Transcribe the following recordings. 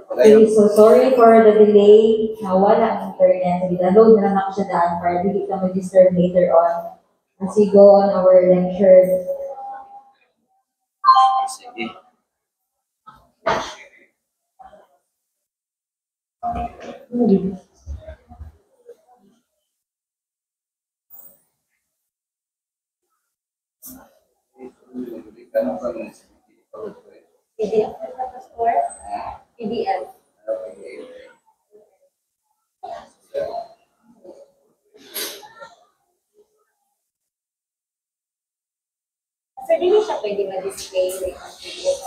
Okay, so sorry for the delay. Nawala ang internet. Download na lang ako siya daan para hindi ka mag-disturb later on as we go on our lecture. Sige. PDF store? PDF. So, hindi siya pwede ma-display like ang PDF.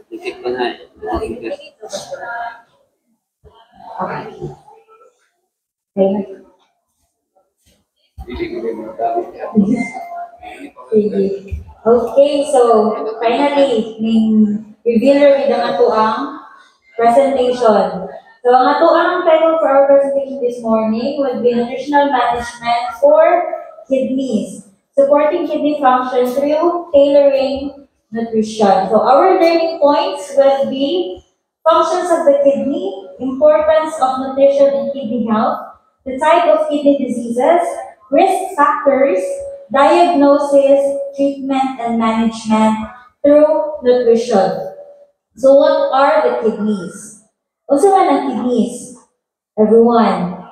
Dikit ko na eh. Okay, so finally, reveal with ang ato ang presentation. So ang ato ang title for our presentation this morning would be Nutritional Management for Kidneys, Supporting Kidney Function through Tailoring Nutrition. So our learning points will be functions of the kidney, importance of nutrition in kidney health, the type of kidney diseases, risk factors, diagnosis, treatment, and management through nutrition. So what are the kidneys? Unsa man ang kidneys? Everyone.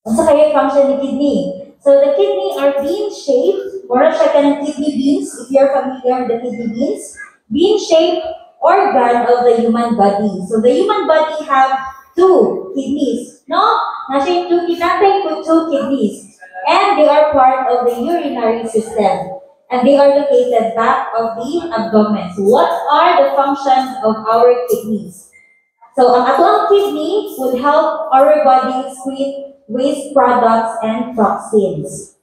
Unsa kaya function ng kidney? So the kidney are bean-shaped, mura siya ka ng kidney beans, if you're familiar with the kidney beans, bean-shaped organ of the human body. So the human body have two kidneys, no? Nasa two kidneys, and they are part of the urinary system, and they are located back of the abdomen. So what are the functions of our kidneys? So ang ato ang kidney would help our body excrete waste products and toxins.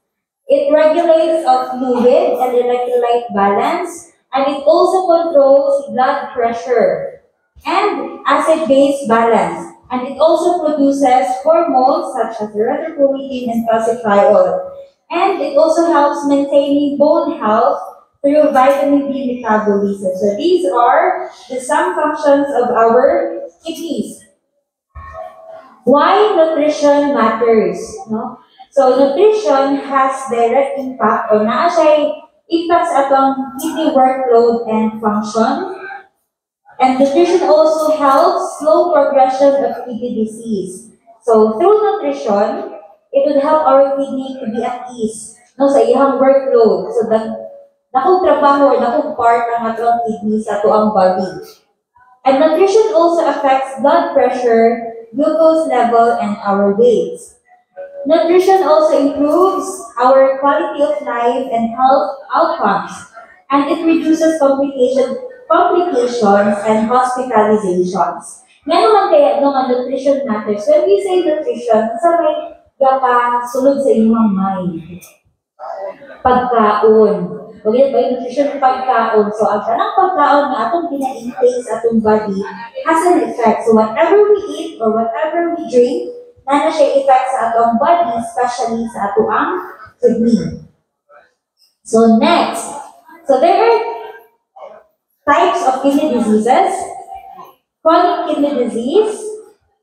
It regulates of fluid and electrolyte balance, and it also controls blood pressure and acid-base balance. And it also produces hormones such as erythropoietin and calcitriol. And it also helps maintaining bone health through vitamin D metabolism. So these are the some functions of our kidneys. Why nutrition matters? No? So nutrition has direct impact on naa siya impacts atong kidney workload and function. And nutrition also helps slow progression of kidney disease. So through nutrition, it would help our kidney to be at ease no sa iyang workload. So dakong trabaho or dakong part ng atong kidney sa tuang body. And nutrition also affects blood pressure, glucose level, and our weight. Nutrition also improves our quality of life and health outcomes, and it reduces complications and hospitalizations. Nga naman kaya nung nutrition matters, when we say nutrition, sa may sulod sa inyong mind. Pagkaon. Okay, ba yung nutrition pagkaon? So, ang tanang pagkaon na atong kina-intake sa atong body has an effect. So, whatever we eat or whatever we drink, na siya effect sa atong body, especially sa atong kidney. So, next. So, there are types of kidney diseases: chronic kidney disease,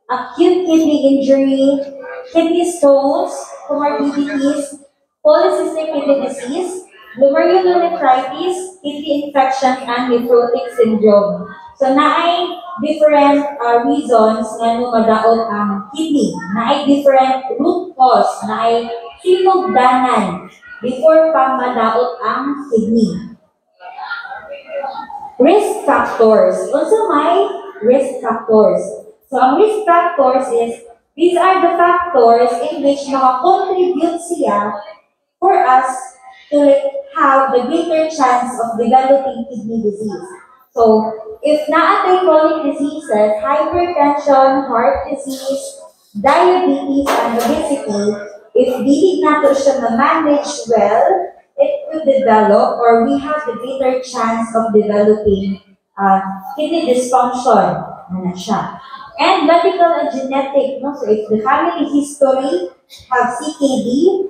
acute kidney injury, kidney stones, comorbidities, polycystic kidney disease, glomerulonephritis, kidney infection, and nephrotic syndrome. So, naay different reasons nga nung madaot ang kidney. Naay different root cause, naay sinugdanan before pa madaot ang kidney. Risk factors. Also may risk factors. So, ang risk factors is, these are the factors in which makakontribute siya for us to have the greater chance of developing kidney disease. So, if naatay chronic diseases, hypertension, heart disease, diabetes, and obesity, if dili nato siya ma-manage well, it could develop or we have the greater chance of developing kidney dysfunction. Ano na siya. And medical and genetic, no? So if the family history have CKD,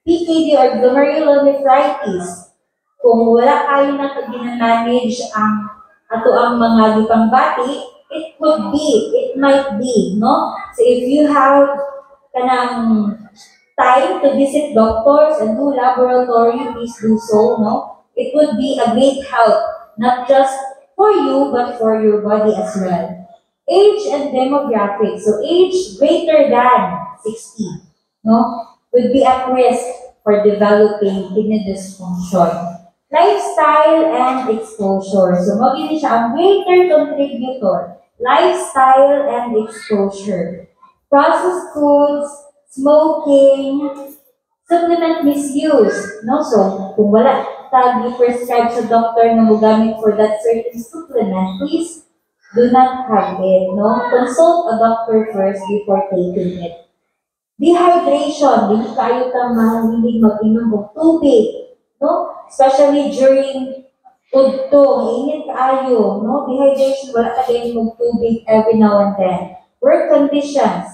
PKD or glomerulonephritis, kung wala kayo na ginanage ang ato ang mga gipangbati, it might be, no? So if you have kanang time to visit doctors and do laboratory, please do so, no? It would be a great help, not just for you, but for your body as well. Age and demographics. So age greater than 60, no, would be at risk for developing kidney dysfunction. Lifestyle and exposure. So magiging siya ang greater contributor. Lifestyle and exposure. Processed foods, smoking, supplement misuse. No? So, kung wala tag prescribe sa doctor na magamit for that certain supplement, please do not have it. No? Consult a doctor first before taking it. Dehydration. Hindi kayo hindi mag-inom ng tubig. No? Especially during udto, mainit kaayo, no? Dehydration, wala ka din mag-tubig every now and then. Work conditions.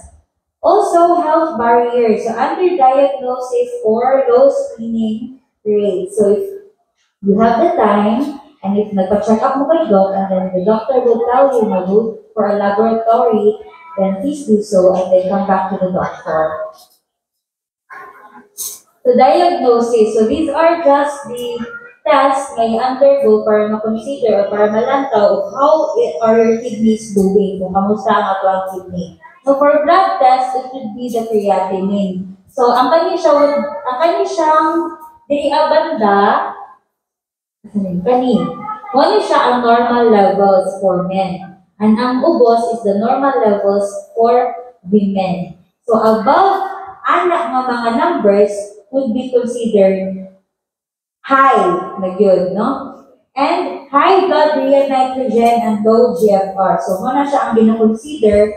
Also, health barriers. So, underdiagnosis or low screening rate. So, if you have the time, and if nagpa-check up mo kay doc, and then the doctor will tell you na go for a laboratory, then please do so, and then come back to the doctor. So, diagnosis. So, these are just the tests may undergo para ma-consider or para malantaw of how are your kidneys doing, kung kamusta ang ato ang kidney. So, for blood test, it would be the creatinine. So, ang kanya siyang diri banda, One siya ang normal levels for men. And ang ubos is the normal levels for women. So, above anak nga mga numbers would be considered high na yun, no? And high blood urea nitrogen and low GFR. So, muna siya ang gina-consider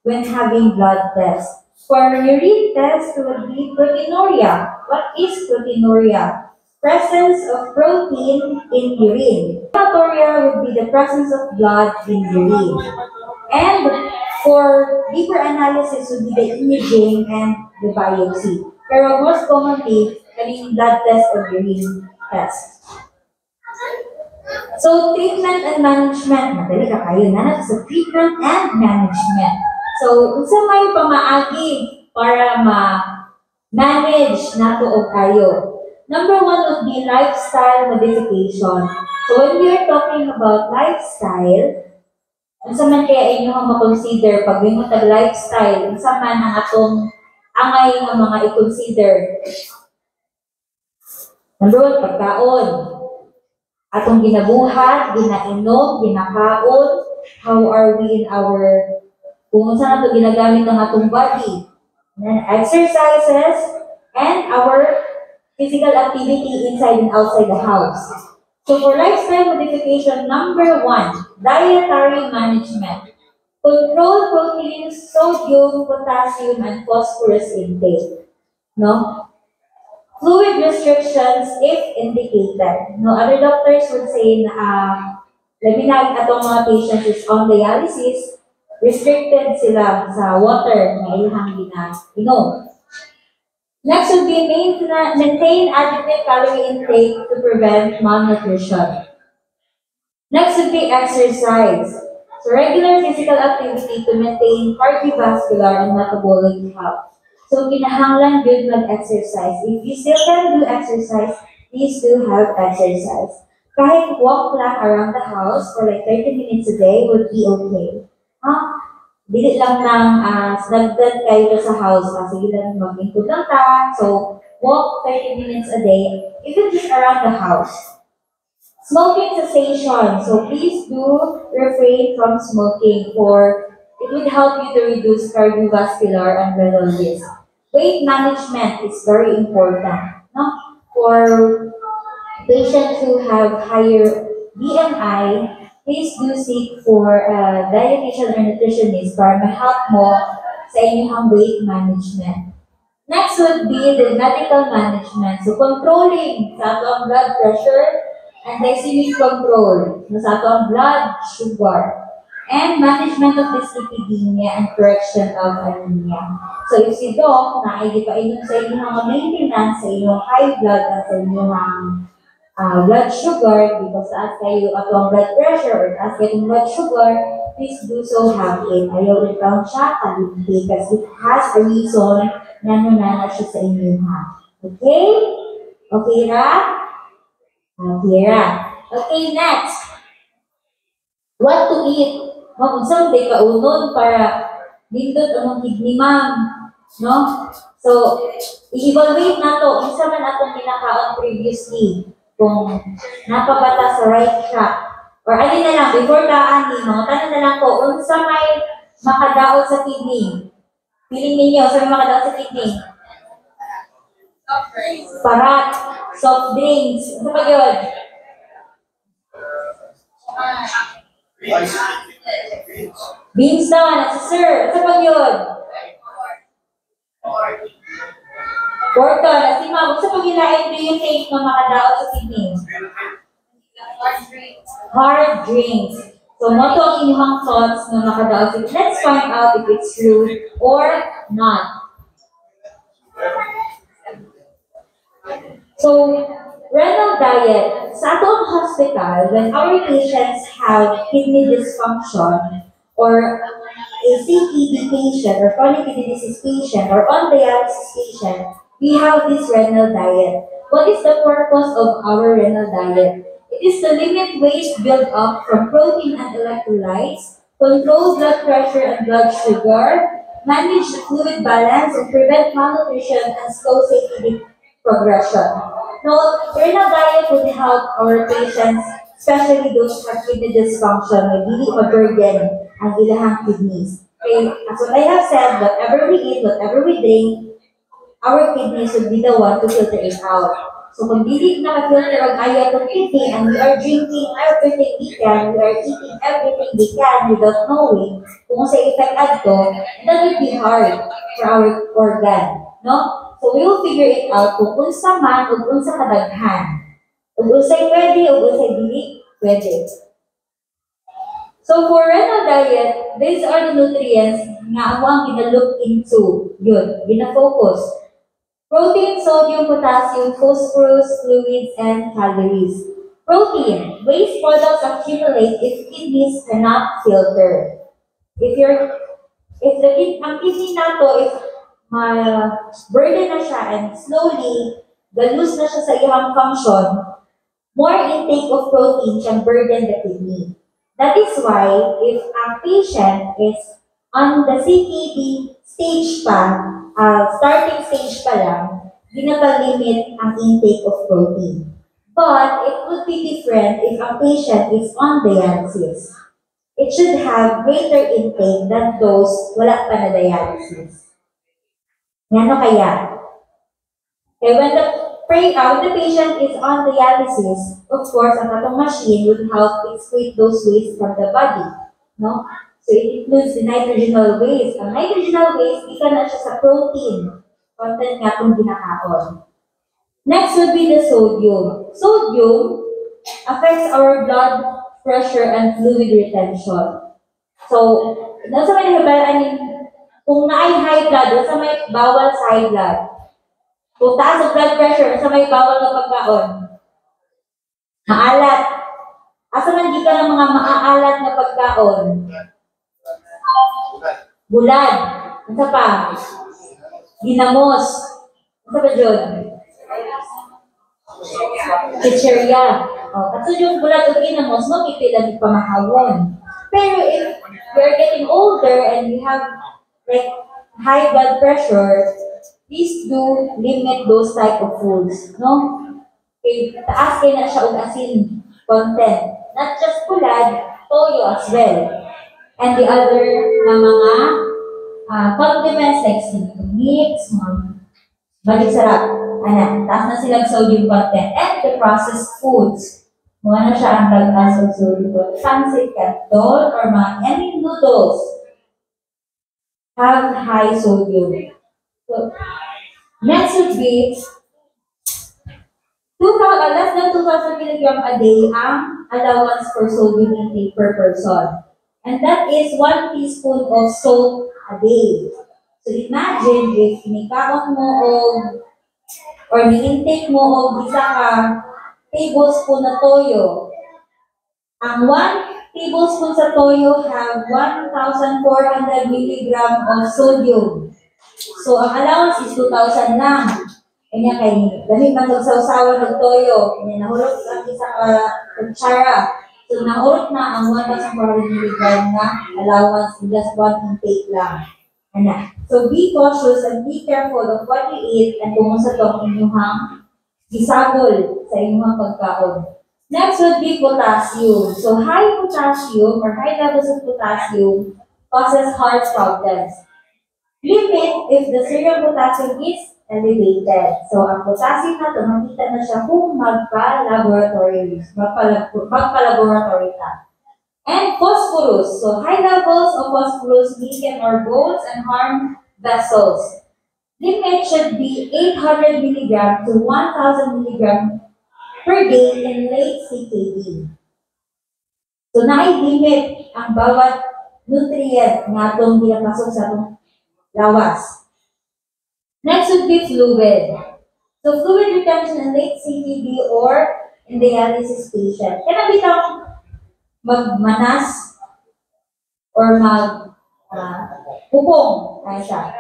when having blood tests. For urine test would be proteinuria. What is proteinuria? Presence of protein in urine. Hematuria would be the presence of blood in urine. And for deeper analysis would be the imaging and the biopsy. Pero most commonly, kaning blood test or urine test. So, treatment and management. Madali ka kayo na sa treatment and management. So, unsa may pamaagi para ma-manage nato og kayo. Number one would be lifestyle modification. So, when we are talking about lifestyle, unsa man kaya inyo ma-consider pag tag lifestyle, unsa man ang atong angay nga mga i-consider. Number one, pagkaon. Atong ginabuhat, ginainom, ginakaon, how are we in our, kung saan nato ginagamit ng atong body. And then exercises, and our physical activity inside and outside the house. So for lifestyle modification, number one, dietary management. Control protein, sodium, potassium, and phosphorus intake. No? Fluid restrictions if indicated. No, other doctors would say na labi na atong mga patients is on dialysis, restricted sila sa water na ilang ginainom. Next would be maintain adequate calorie intake to prevent malnutrition. Next would be exercise. So regular physical activity to maintain cardiovascular and metabolic health. So, kinahanglan good mag-exercise. If you still can do exercise, please do have exercise. Kahit walk lang around the house for like 30 minutes a day would be okay. Dili lang ng nagdad kayo sa house. Sige lang, mag-include lang ta. So, walk 30 minutes a day, even just around the house. Smoking cessation. So, please do refrain from smoking for it would help you to reduce cardiovascular and renal risk. Weight management is very important. No? For patients who have higher BMI, please do seek for a dietitian or nutritionist para ma-help mo sa inyong weight management. Next would be the medical management. So, controlling sa ato ang blood pressure and glycemic control. So, sa ato ang blood sugar. And management of dyslipidemia and correction of anemia. So, if si Doc na ay di pa inyong sa inyong maintenance sa inyong high blood at sa inyong blood sugar, because taas kayo ato ang blood pressure or taas kayo ang blood sugar, please do so have it. Ayaw rin count siya, kalimti, kasi it has a reason na nunana siya sa inyong ha. Okay? Okay ra? Okay ra. Okay, next. What to eat? Kung day kaunon para lindot ang kidney, ma'am. No? So, i-evaluate na to. Isa man atong pinakaon previously. Kung napabata sa right track. Or alin na lang, before kaani, mga tanong na lang ko, unsa may makadaot sa kidney? Feeling ninyo, sa may makadaot sa kidney? Parat, soft drinks. Ano pa yun? Beans naman, sir. Ano pa yun? Pork na si ma'am. Sa pag-ilain do you think na makadaot sa kidney? Hard drinks. So, mo to ang inyong thoughts na makadaot sa kidney. Let's find out if it's true or not. So, renal diet. Sa atong hospital, when our patients have kidney dysfunction or a CKD patient or chronic kidney disease patient or on dialysis patient, we have this renal diet. What is the purpose of our renal diet? It is to limit waste built up from protein and electrolytes, control blood pressure and blood sugar, manage the fluid balance, and prevent malnutrition and slow CKD progression. Now, renal diet would help our patients, especially those who have kidney dysfunction, may really burden ang ilahang kidneys. Okay, as what I have said, whatever we eat, whatever we drink, our kidneys would be the one to filter it out. So kung dili na-filter ang ayaw ng kidney and we are drinking everything we can, we are eating everything we can without knowing kung sa effect adto, that would be hard for our organ. No? So we will figure it out kung unsa man o unsa kadaghan. Kung unsay pwede o unsay dili pwede. So for renal diet, these are the nutrients nga ang gina-look into. Yun, gina-focus. Protein, sodium, potassium, phosphorus, fluids, and calories. Protein. Waste products accumulate if kidneys cannot filter. Ang kidney nato, if burden na siya and slowly galus na siya sa iyang function, more intake of protein can burden the kidney. That is why if a patient is on the CKD stage pa, starting stage pa lang, ginapa-limit ang intake of protein. But it would be different if a patient is on dialysis. It should have greater intake than those wala pa na dialysis. Yan kaya. Okay, when the patient is on dialysis, of course, ang atong machine would help excrete those waste from the body. No? So it includes the nitrogenal waste. Ang nitrogenal waste, ika na siya sa protein content nga itong ginakaon. Next would be the sodium. Sodium affects our blood pressure and fluid retention. So, nasa may nabalaan kung naay high blood, nasa may bawal sa high blood. Kung taas ang blood pressure, nasa may bawal na pagkaon. Maalat. Asa man di ka ng mga maaalat na pagkaon? Bulad. Ano pa? Ginamos. Ano pa dyan? Chicheria. Kaso yung bulad o ginamos, makikita ng pamahawon. Pero if you're getting older and you have like high blood pressure, please do limit those type of foods. No? Okay, taas kayo na siya og asin content. Not just pulad, toyo as well. And the other mga condiments like seafood mix, balik sarap. Taas na silang sodium content. And the processed foods. Mga na siya ang tagtaas of sodium content. Pancit canton or any noodles have high sodium. So, Next would be less than 2,000 milligram a day ang allowance for sodium intake per person. And that is 1 teaspoon of salt a day. So imagine if nikaon mo or ni-intake mo og isa ka tablespoon na toyo. Ang 1 tablespoon sa toyo have 1,400 milligram of sodium. So ang allowance is 2,000 lang. Kanya kay dahil man magsawsawan ng toyo, kanya nahulog ang isa ka kutsara. So nahulog na ang 1,400 milligram na allowance in just one intake lang. Ana. So be cautious and be careful of what you eat and kung sa tong inyong gisagol sa inyong pagkaon. Next would be potassium. So high potassium or high levels of potassium causes heart problems. Limit if the serum potassium is elevated. So, ang potassium na ito, makita na siya kung magpa-laboratory ka. And phosphorus. So, high levels of phosphorus weaken our bones and harm vessels. Limit should be 800 mg to 1,000 mg per day in late CKD. So, na-limit ang bawat nutrient na itong ginapasok sa itong lawas. Next would be fluid. So fluid retention in late CKD or in dialysis patient. Kaya bitang magmanas or pupong ay siya.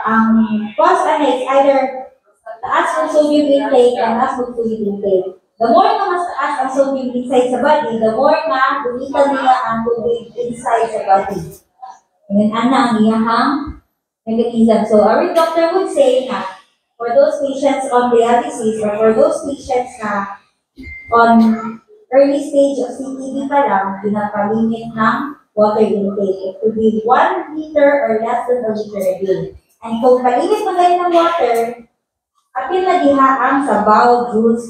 Ang cause is either taas ng sodium intake and taas ng fluid intake. The more na mas taas ang sodium inside sa body, the more na bumitan nila ang tubig inside sa body. And ang iyahang mechanism. So our doctor would say na for those patients on dialysis or for those patients na on early stage of CKD pa lang, pinapalimit ng water intake. It could be 1 liter or less than a liter a day. And kung palimit mo kayo ng water, atin na diha ang sabaw, juice,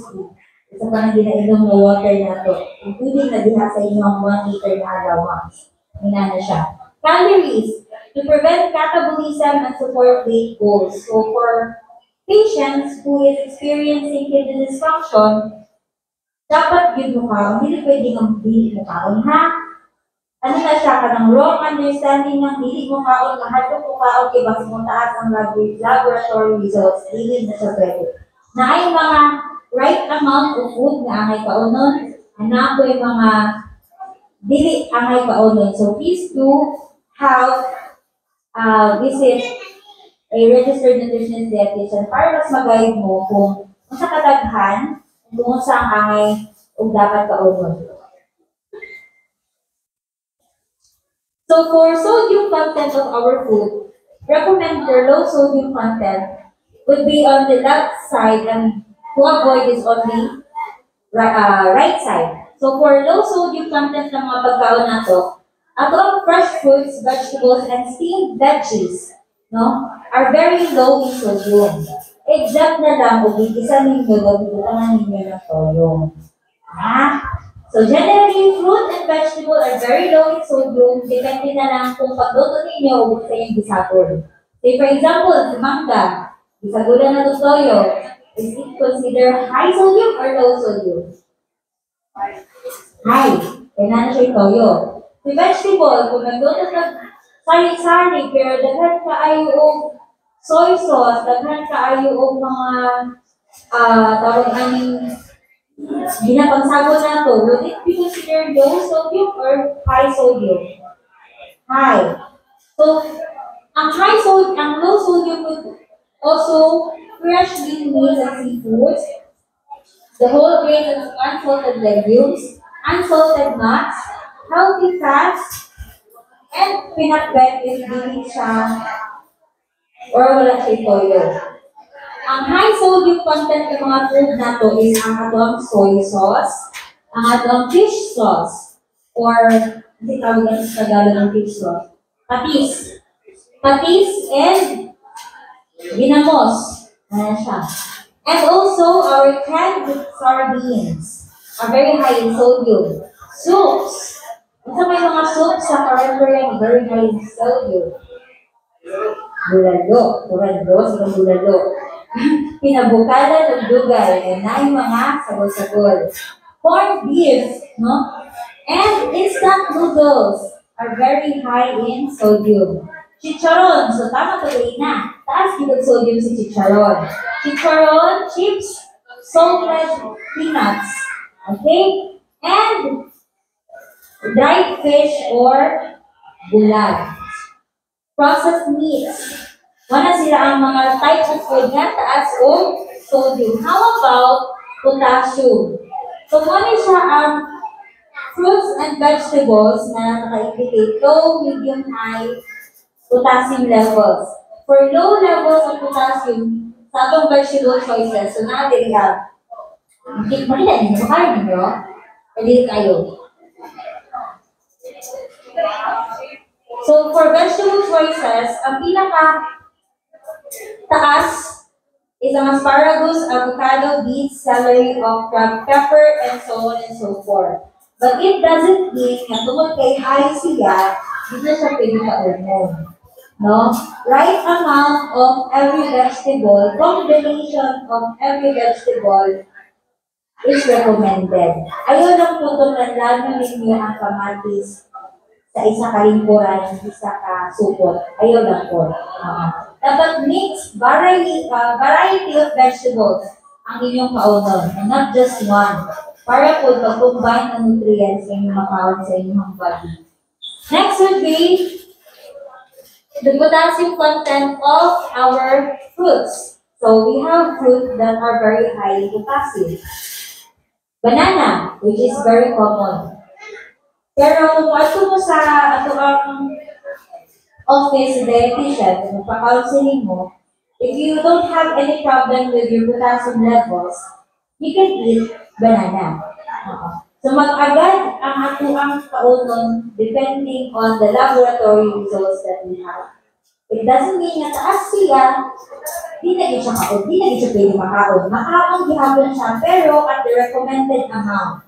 isa pa na ginainom ng water na to. Including na diha sa inyong 1 liter na allowance. Hina na siya. Calories, to prevent catabolism and support weight goals. So for patients who is experiencing kidney dysfunction, dapat yun mo kaon, hindi pwede ng hindi mo kaon, ha? Ano na siya ka ng wrong understanding ng hindi mo kaon, mahal mo kaon, kaya bakit mo taas ang laboratory results, hindi na siya pwede. Na ay mga right amount of food na angay kaonon, na po yung mga dili angay kaonon. So please do have visit a registered nutritionist dietitian para mas mag-guide mo kung sa kadaghan, kung sa angay o dapat kaonon. So for sodium content of our food, recommend your low sodium content would be on the left side and to avoid is on the right side. So for low sodium content ng mga pagkaon nato, ato fresh fruits, vegetables, and steamed veggies, no, are very low in sodium. Except na lang, ubigisan ninyo, gabigitan ninyo ng toyo. So generally, fruit and vegetable are very low in sodium. Depende na lang kung pagluto ninyo, ubig sa yung gisagol. Say for example, mangga, gisagulan na ito toyo. Is it considered high sodium or low sodium? High. Kaya na siya yung toyo. The vegetable, kung nagluto ng sari-sari, pero daghan kaayo o soy sauce, daghan kaayo o mga tawag aning ginapagsagol na to, would it be considered low sodium or high sodium? High. So, ang low sodium would also fresh green meats and seafoods, the whole grains and unsalted legumes, unsalted nuts, healthy fats, and peanut bread if dili siya or wala siya toyo. Ang high sodium content ng mga food na to is ang atong soy sauce, ang atong fish sauce, or hindi tawag natin sa Tagalog ng fish sauce, patis. Patis and ginamos. Ano siya. And also our canned sardines are very high in sodium. Soups. Ito may mga soup sa Caribbean, very high in sodium. Bulalo. Bulalo, sa bulalo. pinabukada ng dugay na yung mga sagol-sagol. Corned beef, no? And instant noodles are very high in sodium. Chicharon, so tama tuloy na. Taas yung sodium si chicharon. Chicharon, chips, salted peanuts. Okay? And dried fish or bulag. Processed meats. Wala sila ang mga type of food na taas o sodium. How about potassium? So, ano siya ang fruits and vegetables na naka-indicate low, medium, high potassium levels. For low levels of potassium, sa atong vegetable choices, so na-diri makita ninyo, makaya ninyo, pwede kayo. So, for vegetable choices, ang pinaka taas is ang asparagus, avocado, beets, celery, okra, pepper, and so on and so forth. But it doesn't mean na tungkol kay high siya, hindi siya pwede ka-hormone. No? Right amount of every vegetable, combination of every vegetable is recommended. Ayaw lang po ito na ninyo ang kamatis sa isa ka lingkuran, isa ka supot. Ayaw lang po. Dapat mix variety of vegetables ang inyong kaunon, and not just one. Para po mag-combine ang nutrients na inyong makaon sa inyong body. Next would be the potassium content of our fruits. So we have fruits that are very high in potassium. Banana, which is very common. Pero kung ato mo sa ato ang office dietitian, magpa-counseling mo, if you don't have any problem with your potassium levels, you can eat banana. So mag-agad ang ato ang kaunon depending on the laboratory results that we have. It doesn't mean na taas siya, di na siya kaon, di na siya pwede makaon. Makaon gihapon siya, pero at the recommended amount.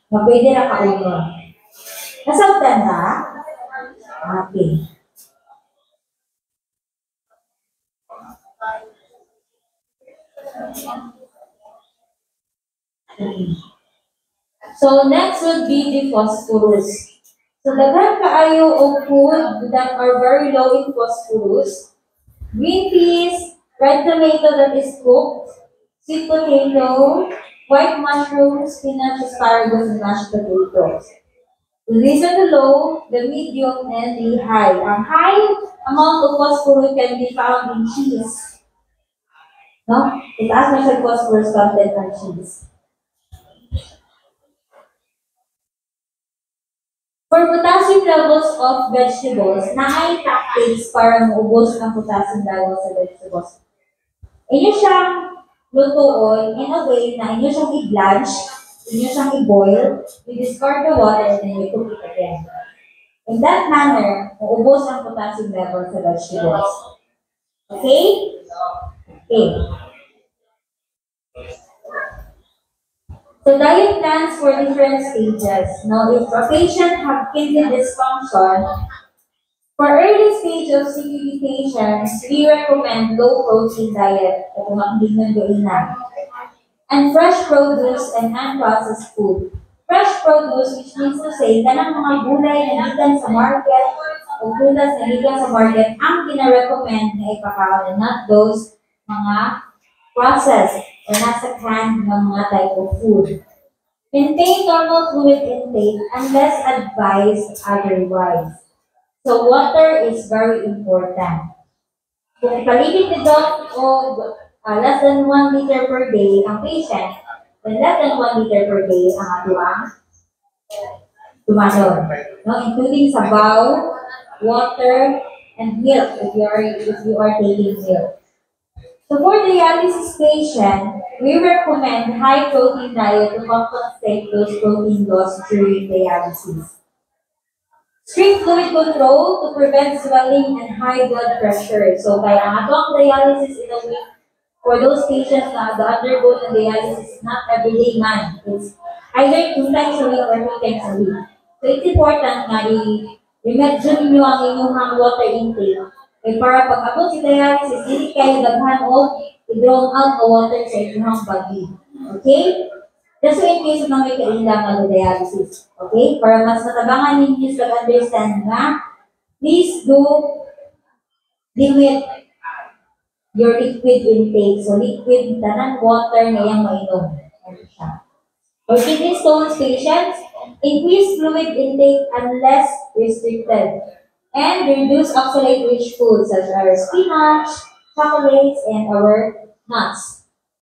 Na pwede na kaunon. Nasabtan na? Okay. So next would be the phosphorus. So daghan kaayo og food that are very low in phosphorus. Green peas, red tomato that is cooked, sweet potato, white mushrooms, spinach, asparagus, and mashed potatoes. So these are the low, the medium, and the high. Ang high amount of phosphorus can be found in cheese. No? Itaas na siya phosphorus content ng cheese. For potassium levels of vegetables, na ay tactics para maubos ang potassium levels sa vegetables. Inyo siyang lutuon in a way na inyo siyang i-blanch, inyo siyang i-boil, you discard the water, and then you cook it again. In that manner, maubos ang potassium levels sa vegetables. Okay? Okay. So diet plans for different stages. Now, if a patient have kidney dysfunction, for early stage of CKD patients, we recommend low protein diet, and fresh produce and unprocessed food. Fresh produce, which means to say, kanang mga gulay na gikan sa market o prutas na gikan sa market, ang gina-recommend na ipakaon, and not those mga processed or nasa can ng mga type of food. Maintain normal fluid intake unless advised otherwise. So water is very important. Kung palibig ni Doc o less than 1 liter per day ang patient, then less than 1 liter per day ang atuang tumanon. No? Including sabaw, water, and milk if you are taking milk. So for dialysis patient, we recommend high protein diet to compensate those protein loss during dialysis. Strict fluid control to prevent swelling and high blood pressure. So by ang atong dialysis in a week, for those patients na undergo the dialysis, not every day man. It's either 2 times a week or 3 times a week. So it's important na i-medyo ninyo ang inyong water intake Okay, para pag abot si dialysis, dili kayo daghan o i-draw out o water sa inyong body. Okay? Just so in case na may kailangan ng dialysis. Okay? Para mas matabangan ninyo sa understand nga, please do limit your liquid intake. So, liquid, tanan water na yung mainom. Ano siya? For kidney stones patients, increase fluid intake unless restricted. And reduce oxalate-rich foods such as spinach, chocolates, and our nuts.